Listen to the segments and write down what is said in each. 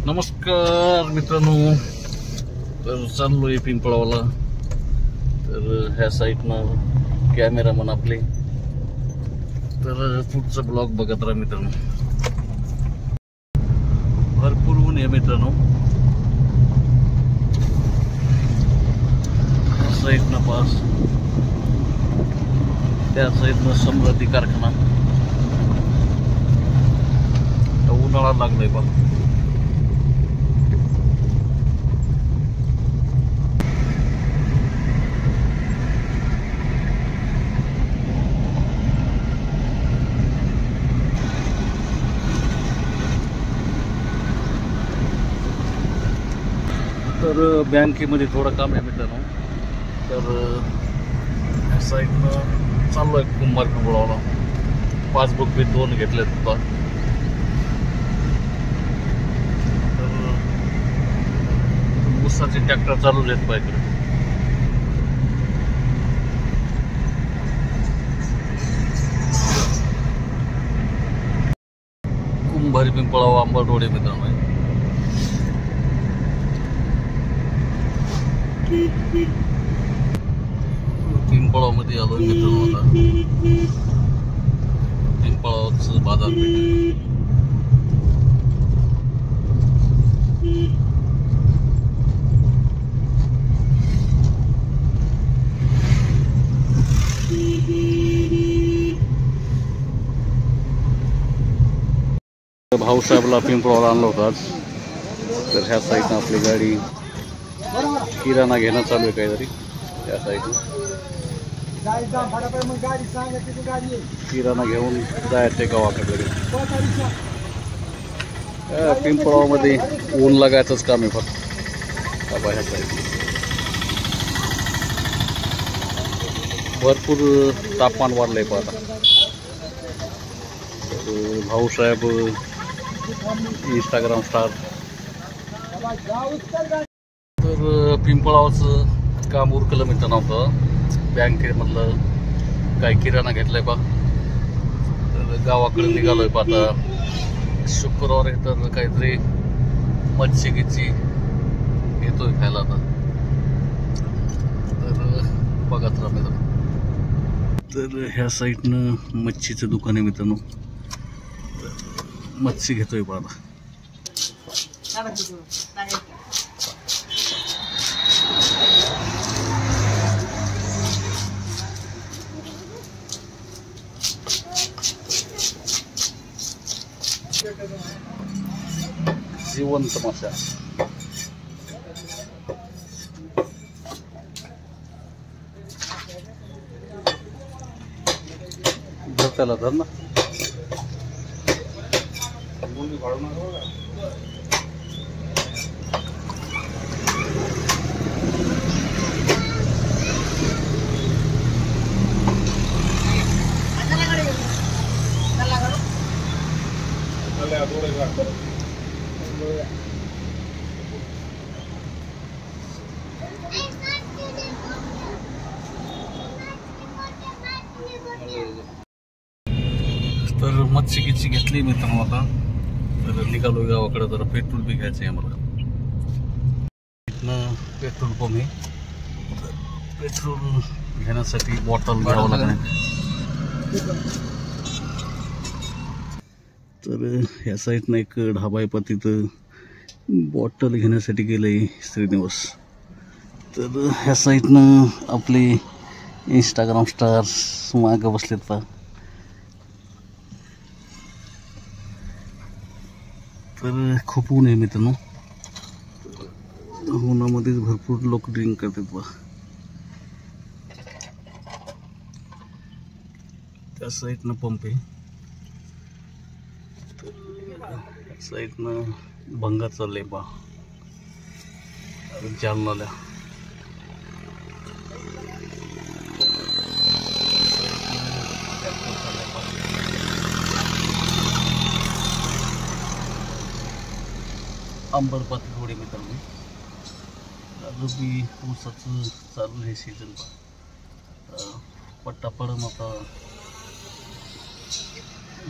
नमस्कार मित्रांनो, तर चाललोय पिंपळावला. तर ह्या साईडनं कॅमेरामन आपले, तर पुढचा ब्लॉग बघत राहा मित्रांनो. भरपूर ऊन आहे मित्रांनो. साईडनं पास, त्या साईडनं समृद्धी कारखाना. उन्हाळा लागलाय बा. तर बँकेमध्ये थोडं काम आहे मित्रांनो. तर साईडनं चाललो आहे कुंभार पिंपळावला. पासबुक बी 2 घेतलेत होता. तर ऊसाचे ट्रॅक्टर चालू आहेत पाहिजे. कुंभारी पिंपळाव आंबा रोड आहे मित्रांनो. पिंपळावमध्ये आलो मित्रांनो. आता पिंपळावचं बाजारपेठ. भाऊसाहेबला पिंपळावला आणलं होतं आज. तर ह्या साईडनं आपली गाडी किराणा घेणं चालू आहे काहीतरी. त्या साईडनं किराणा घेऊन जायचं गावाकडे. पिंपळावमध्ये ऊन लागायचंच काम आहे फक्त. ह्या साईड भरपूर तापमान वाढलंय पाहता. Bhausaheb Instagram star. तर पिंपळावचं काम उरकलं मित्रांनो. बँकेमधलं काही किराणा घेतलाय बा. तर गावाकडे निघालोय बा. आता शुक्रवार आहे तर काहीतरी मच्छी गिच्छी येतोय खायला आता. तर बघत राहा मित्रांनो. तर ह्या साईडनं मच्छीचं दुकान आहे मित्रांनो. मच्छी घेतोय बा आता. जिवंत मासा. त्याला धर ना. तर मच्छी गिच्छी घेतली मित्रांनो आता. तर निघालो गावाकडे. जरा पेट्रोल बी घ्यायचं आहे आम्हाला. इथनं पेट्रोल पंप आहे. पेट्रोल घेण्यासाठी बॉटल घ्यावं लागणार. तर ह्या साईडनं एक ढाबा आहे. तिथं बॉटल घेण्यासाठी गेलंय श्रीनिवास. तर ह्या साईडनं आपले इंस्टाग्राम स्टार्स मागं बसलेत पा. तर खूप ऊन आहे मित्रांनो. उन्हामध्येच भरपूर लोक ड्रिंक करतात बा. त्या साईडनं पंप आहे. त्या साईडनं भंगार चाललंय बा जालनाला. अंबरपाती थोडी मित्रांनो. बी ऊसाचं चालू आहे सीझन बा. पट्टा पडून आता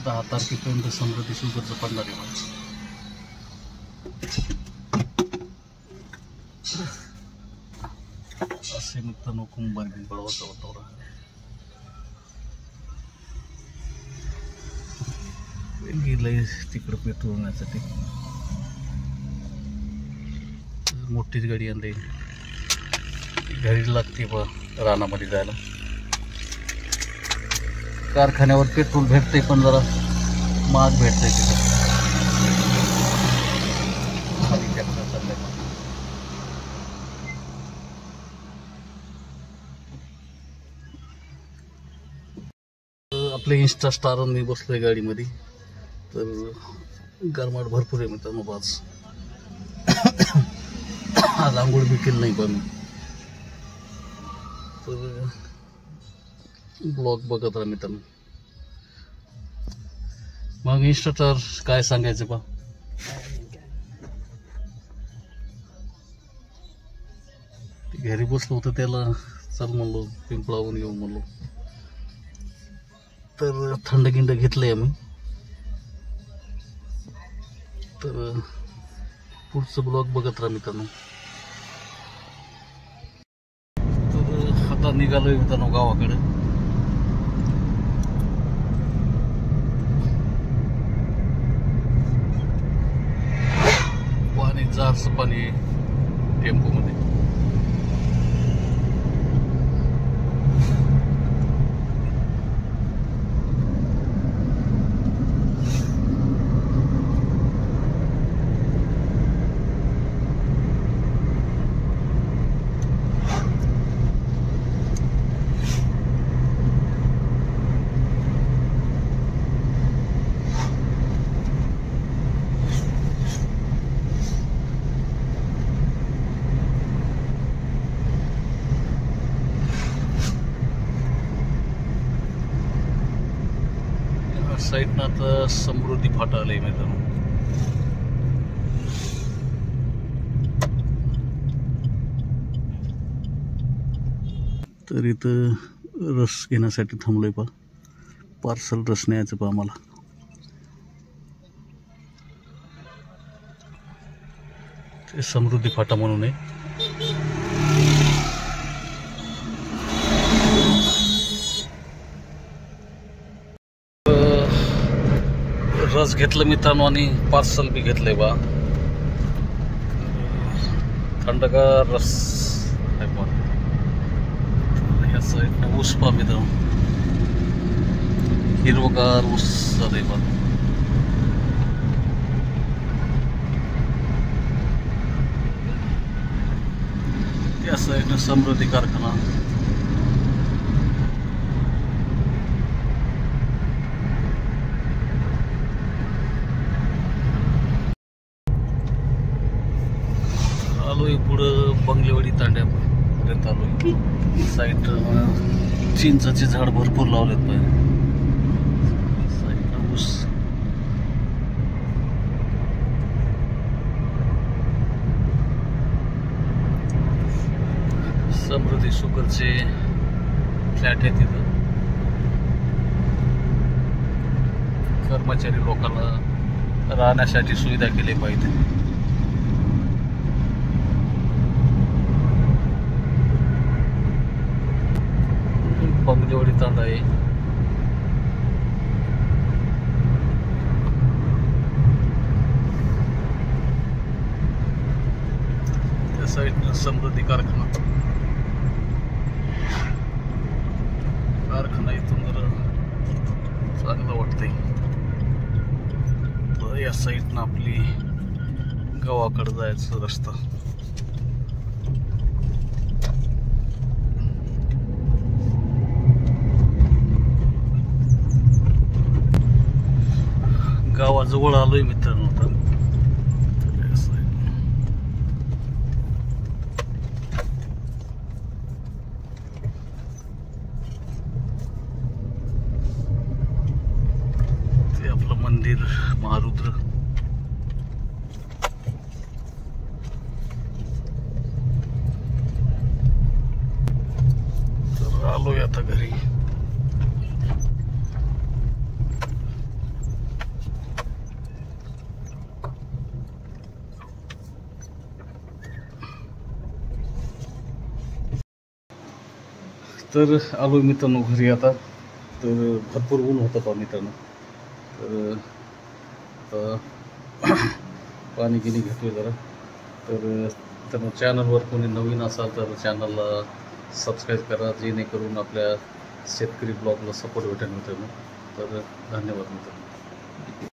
10 तारखेपर्यंत समृद्धी शुगरचं पडणार आहे. असे मित्रांनो कुंभारगिरी बळवाचा वातावरण गेलंय तिकडं पेट्रोल होण्यासाठी. मोठीच गाडी आणली, घरी लागते बा रानामध्ये जायला. कारखान्यावर पेट्रोल भेटते पण जरा महाग भेटतंय तिथं. खाली ट्रॅक्टर चाललंय. आपले इन्स्टा स्टार मी बसलोय गाडीमध्ये, तर गरमाट भरपूर आहे मित्रांनो. आज आंघोळ बी केली नाही पण, तर ब्लॉग बघत राहा मित्रांनो. मग इन्स्टावर काय सांगायचं पा, घरी बसलो होतं त्याला चल म्हणलो पिंपळावून येऊ म्हणलो, तर थंड गिंड घेतलंय आम्ही. तर पुढचं ब्लॉग बघत राहा मित्रांनो. तर आता निघालोय मित्रांनो गावाकडे. पाणी जारचं पाणी टेम्पो मध्ये. साईडनं आता समृद्धी फाटा आलंय मित्रांनो. तर इथं रस घेण्यासाठी थांबलोय पा. पार्सल रस न्यायचं पा आम्हाला. ते समृद्धी फाटा म्हणून आहे. रस घेतलं मित्रांनो आणि पार्सल बी घेतलंय बा. थंडगार रस आहे बा. ह्या साईडनं ऊस पा मित्रांनो, हिरवगार ऊस झालंय बा. त्या साईडनं समृद्धी कारखाना. आलोय पुढं बंगलेवाडी तांड्यापर्यंत आलोय. साईड चिंचाचे झाड भरपूर लावलेत पाहिजे. साईड ऊस. समृद्धी शुगरचे फ्लॅट आहे तिथं. कर्मचारी लोकांना राहण्यासाठी सुविधा केली पाहिजे. बंगलेवाडी तांडा आहे. त्या साईडनं समृद्धी कारखाना. इथून जरा चांगलं वाटतंय. तर या साईडनं आपली गावाकडे जायचं रस्ता. गावाजवळ आलोय मित्रांनो. आता ते आपलं मंदिर महारुद्र. तर आलोय आता घरी. तर आलो मित्रांनो घरी आता. तर भरपूर ऊन होतं पहा मित्रांनो. तर पाणी गिनी घेतोय जरा. तर तर चॅनलवर कोणी नवीन असाल तर चॅनलला सबस्क्राईब करा, जेणेकरून आपल्या शेतकरी ब्लॉगला सपोर्ट भेटेल मित्रांनो. तर धन्यवाद मित्रांनो.